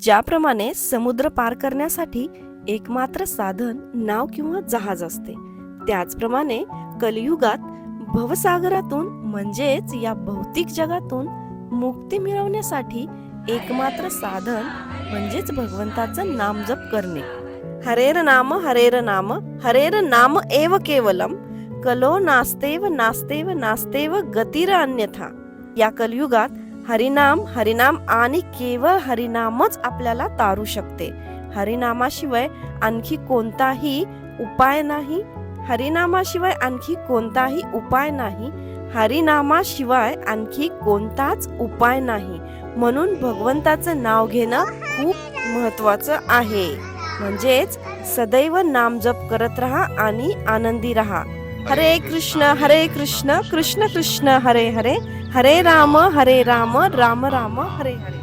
ज्याप्रमाणे समुद्र पार करण्यासाठी एकमात्र साधन नाव किंवा जहाज असते, त्याचप्रमाणे कलियुगात भवसागरातून म्हणजेच या भौतिक जगातून मुक्ती मिळवण्यासाठी एकमात्र साधन म्हणजेच भगवंताचं नामजप करणे. हरेर नाम हरेर नाम एव केवलम कलो नास्तेव नास्तेव नास्तेव गतिर अन्यथा. या कलियुगात हरिनाम आणि केवळ हरिनामच आपल्याला तारू शकते. हरिनामाशिवाय आणखी कोणताही उपाय नाही. हरिनामाशिवाय आणखी कोणताही उपाय नाही. हरिनामाशिवाय आणखी कोणताच उपाय नाही. म्हणून भगवंताचं नाव घेणं खूप महत्वाचं आहे. म्हणजेच सदैव नामजप करत राहा आणि आनंदी राहा. हरे कृष्ण कृष्ण कृष्ण हरे हरे, हरे राम राम राम हरे हरे.